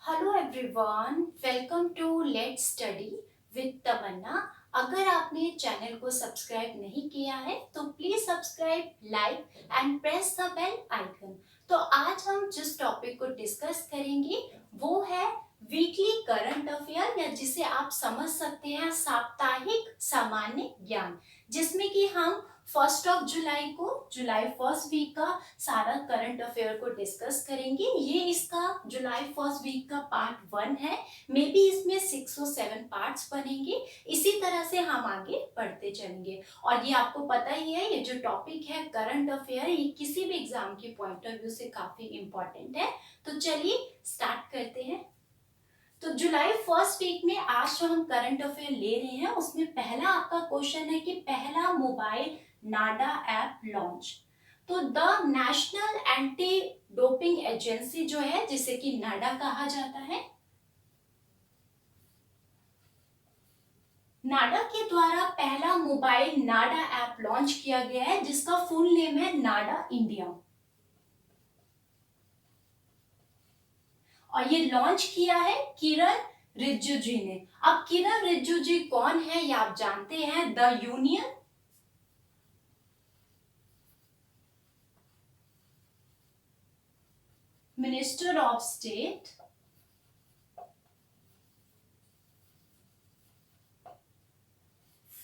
Hello everyone, welcome to let's study with Tamanna. अगर आपने channel को सब्सक्राइब नहीं किया है तो please subscribe, like and press the bell icon. तो आज हम जिस टॉपिक को डिस्कस करेंगे वो है वीकली करंट अफेयर, या जिसे आप समझ सकते हैं साप्ताहिक सामान्य ज्ञान, जिसमें कि हम 1 जुलाई को जुलाई फर्स्ट वीक का सारा करंट अफेयर को डिस्कस करेंगे। ये इसका जुलाई फर्स्ट वीक का पार्ट 1 है। मे बी इसमें 6 और 7 पार्ट्स बनेंगे। इसी तरह से हम आगे बढ़ते चलेंगे। और ये आपको पता ही है, ये जो टॉपिक है करंट अफेयर, ये किसी भी एग्जाम के पॉइंट ऑफ व्यू से काफी इंपॉर्टेंट है। तो चलिए स्टार्ट करते हैं। तो जुलाई फर्स्ट वीक में आज जो हम करंट अफेयर ले रहे हैं उसमें पहला आपका क्वेश्चन है कि पहला मोबाइल नाडा ऐप लॉन्च। तो the national anti doping agency जो है, जिसे कि नाडा कहा जाता है, नाडा के द्वारा पहला मोबाइल नाडा ऐप लॉन्च किया गया है, जिसका फुल नेम है नाडा इंडिया। और ये लॉन्च किया है किरण रिजिजू जी ने। अब किरण रिजिजू जी कौन है ये आप जानते हैं। The union minister of state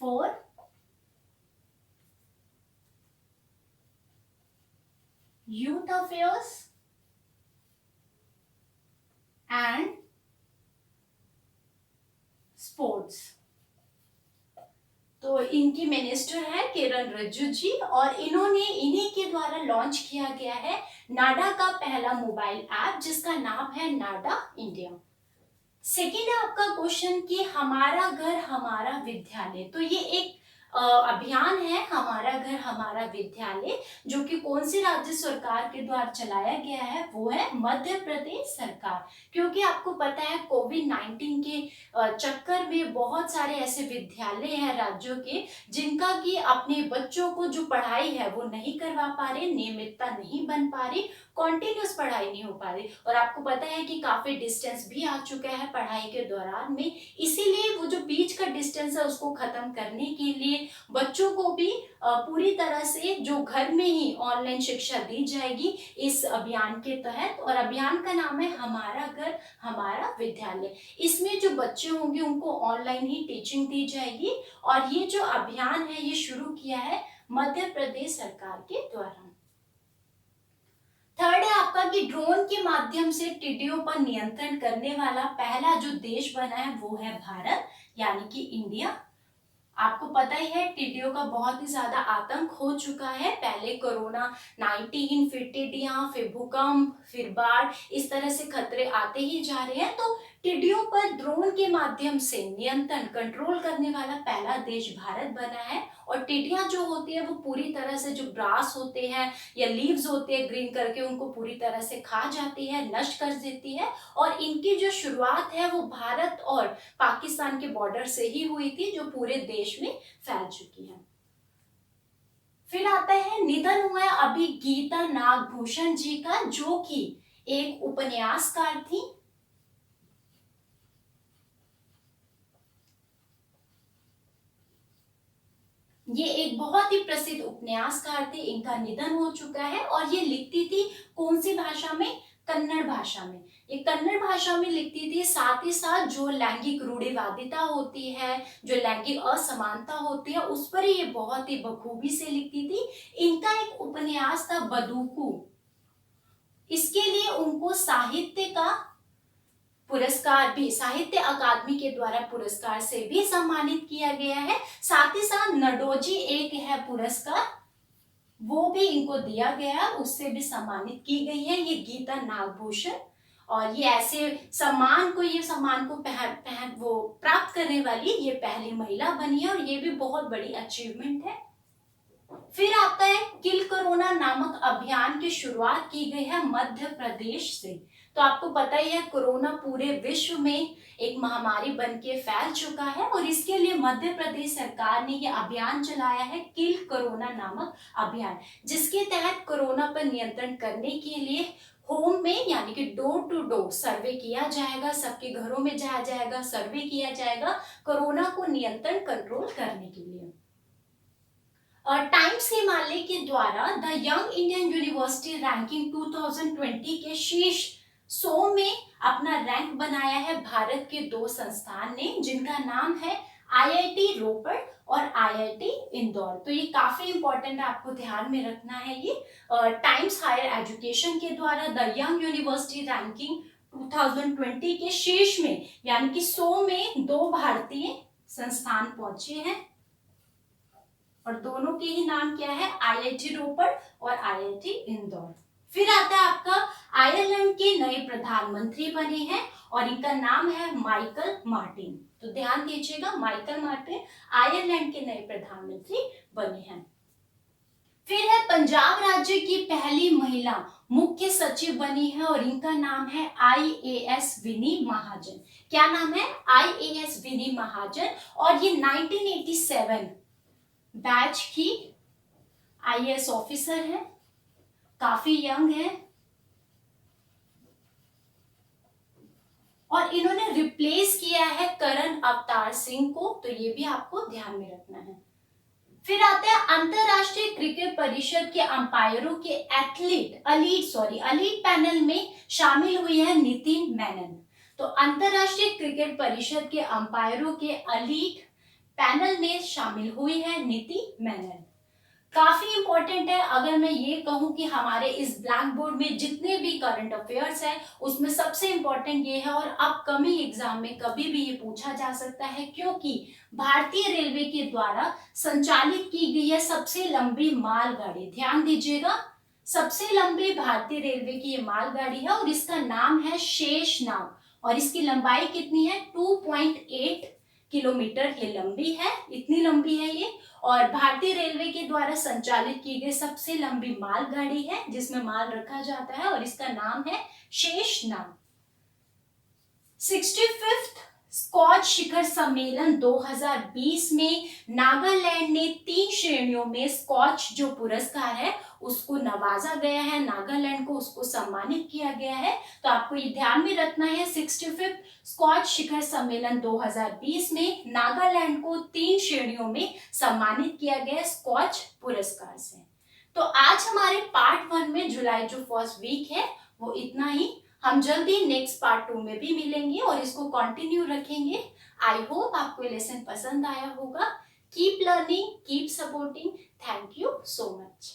for youth affairs and sports. तो इनकी मिनिस्टर है किरण रिजिजू जी, और इन्हीं के द्वारा लॉन्च किया गया है नाडा का पहला मोबाइल ऐप, जिसका नाम है नाडा इंडिया। सेकेंड है आपका क्वेश्चन कि हमारा घर हमारा विद्यालय। तो ये एक अभियान है हमारा घर हमारा विद्यालय, जो कि कौन सी राज्य सरकार के द्वारा चलाया गया है, वो है मध्य प्रदेश सरकार। क्योंकि आपको पता है कोविड-19 के चक्कर में बहुत सारे ऐसे विद्यालय हैं राज्यों के, जिनका कि अपने बच्चों को जो पढ़ाई है वो नहीं करवा पा रहे, नियमितता नहीं बन पा रही, कॉन्टिन्यूस पढ़ाई नहीं हो पा रही। और आपको पता है कि काफी डिस्टेंस भी आ चुका है पढ़ाई के दौरान में, इसीलिए वो जो बीच का डिस्टेंस है उसको खत्म करने के लिए बच्चों को भी पूरी तरह से जो घर में ही ऑनलाइन शिक्षा दी जाएगी इस अभियान के तहत। और अभियान का नाम है हमारा घर हमारा विद्यालय। इसमें जो बच्चे होंगे उनको ऑनलाइन ही टीचिंग दी जाएगी। और ये जो अभियान है ये शुरू किया है मध्य प्रदेश सरकार के द्वारा। थर्ड है आपका कि ड्रोन के माध्यम से टिड्डियों पर नियंत्रण करने वाला पहला जो देश बना है वो है भारत, यानी कि इंडिया। आपको पता ही है टिड्डियों का बहुत ही ज्यादा आतंक हो चुका है। पहले कोरोना-19, फिर टिड्डियां, फिर भूकंप, फिर बाढ़, इस तरह से खतरे आते ही जा रहे हैं। तो टिड्डियों पर ड्रोन के माध्यम से नियंत्रण कंट्रोल करने वाला पहला देश भारत बना है। और टिड्डियां जो होती है वो पूरी तरह से जो ग्रास होते हैं या लीव्स होते हैं ग्रीन करके, उनको पूरी तरह से खा जाती है, नष्ट कर देती है। और इनकी जो शुरुआत है वो भारत और पाकिस्तान के बॉर्डर से ही हुई थी, जो पूरे देश में फैल चुकी है। फिर आता है निधन हुआ है अभी गीता नागभूषण जी का, जो कि एक उपन्यासकार थी। ये एक बहुत ही प्रसिद्ध उपन्यासकार थे, इनका निधन हो चुका है। और ये लिखती थी कौन सी भाषा में? कन्नड़ भाषा में। ये कन्नड़ भाषा में लिखती थी। साथ ही साथ जो लैंगिक रूढ़िवादिता होती है, जो लैंगिक असमानता होती है, उस पर ये बहुत ही बखूबी से लिखती थी। इनका एक उपन्यास था बदूकू। इसके लिए उनको साहित्य का पुरस्कार भी, साहित्य अकादमी के द्वारा पुरस्कार से भी सम्मानित किया गया है। साथ ही साथ नडोजी एक है पुरस्कार, वो भी इनको दिया गया, उससे भी सम्मानित की गई है ये गीता नागभूषण। और ये ऐसे ये सम्मान को पहन वो प्राप्त करने वाली ये पहली महिला बनी है, और ये भी बहुत बड़ी अचीवमेंट है। फिर आता है किल कोरोना नामक अभियान की शुरुआत की गई है मध्य प्रदेश से। तो आपको पता ही है कोरोना पूरे विश्व में एक महामारी बन के फैल चुका है, और इसके लिए मध्य प्रदेश सरकार ने यह अभियान चलाया है किल कोरोना नामक अभियान, जिसके तहत कोरोना पर नियंत्रण करने के लिए होम में यानी कि डोर टू डोर सर्वे किया जाएगा, सबके घरों में जाया जाएगा, सर्वे किया जाएगा कोरोना को नियंत्रण कंट्रोल करने के लिए। टाइम्स हिमालय के द्वारा the young Indian university ranking 2020 के शीर्ष 100 में अपना रैंक बनाया है भारत के 2 संस्थान ने, जिनका नाम है आईआईटी रोपड़ और आईआईटी इंदौर। तो ये काफी इंपॉर्टेंट है, आपको ध्यान में रखना है। ये टाइम्स हायर एजुकेशन के द्वारा द यंग यूनिवर्सिटी रैंकिंग 2020 के शीर्ष में यानी कि 100 में 2 भारतीय संस्थान पहुंचे हैं और दोनों के ही नाम क्या है, आईआईटी रोपड़ और आईआईटी इंदौर। फिर आता है आपका आयरलैंड के नए प्रधानमंत्री बने हैं और इनका नाम है माइकल मार्टिन। तो ध्यान दीजिएगा, माइकल मार्टिन आयरलैंड के नए प्रधानमंत्री बने हैं। फिर है पंजाब राज्य की पहली महिला मुख्य सचिव बनी है और इनका नाम है आईएएस विनी महाजन। क्या नाम है, आईएएस विनी महाजन। और ये 1987 बैच की आईएएस ऑफिसर है, काफी यंग है और इन्होंने रिप्लेस किया है करण अवतार सिंह को, तो ये भी आपको ध्यान में रखना है। फिर आते हैं अंतरराष्ट्रीय क्रिकेट परिषद के अंपायरों के एलीट पैनल में शामिल हुई है नीति मेनन। तो अंतरराष्ट्रीय क्रिकेट परिषद के अंपायरों के एलीट पैनल में शामिल हुई है नीति मेनन। काफी इंपॉर्टेंट है। अगर मैं ये कहूं कि हमारे इस ब्लैक बोर्ड में जितने भी करंट अफेयर्स है उसमें सबसे इंपॉर्टेंट ये है और अपकमिंग एग्जाम में कभी भी ये पूछा जा सकता है, क्योंकि भारतीय रेलवे के द्वारा संचालित की गई है सबसे लंबी मालगाड़ी। ध्यान दीजिएगा, सबसे लंबी भारतीय रेलवे की ये मालगाड़ी है और इसका नाम है शेषनाग और इसकी लंबाई कितनी है, 2.8 किलोमीटर ये लंबी है, इतनी लंबी है ये। और भारतीय रेलवे के द्वारा संचालित की गई सबसे लंबी मालगाड़ी है जिसमें माल रखा जाता है और इसका नाम है शेषनाग। 65th स्कॉच शिखर सम्मेलन 2020 में नागालैंड ने 3 श्रेणियों में स्कॉच जो पुरस्कार है उसको नवाजा गया है, नागालैंड को उसको सम्मानित किया गया है। तो आपको ये ध्यान में रखना है, 65th स्कॉच शिखर सम्मेलन 2020 में नागालैंड को 3 श्रेणियों में सम्मानित किया गया स्कॉच पुरस्कार से। तो आज हमारे पार्ट 1 में जुलाई जो फर्स्ट वीक है वो इतना ही। हम जल्दी नेक्स्ट पार्ट 2 में भी मिलेंगे और इसको कंटिन्यू रखेंगे। आई होप आपको ये लेसन पसंद आया होगा। Keep learning, keep supporting. Thank you so much.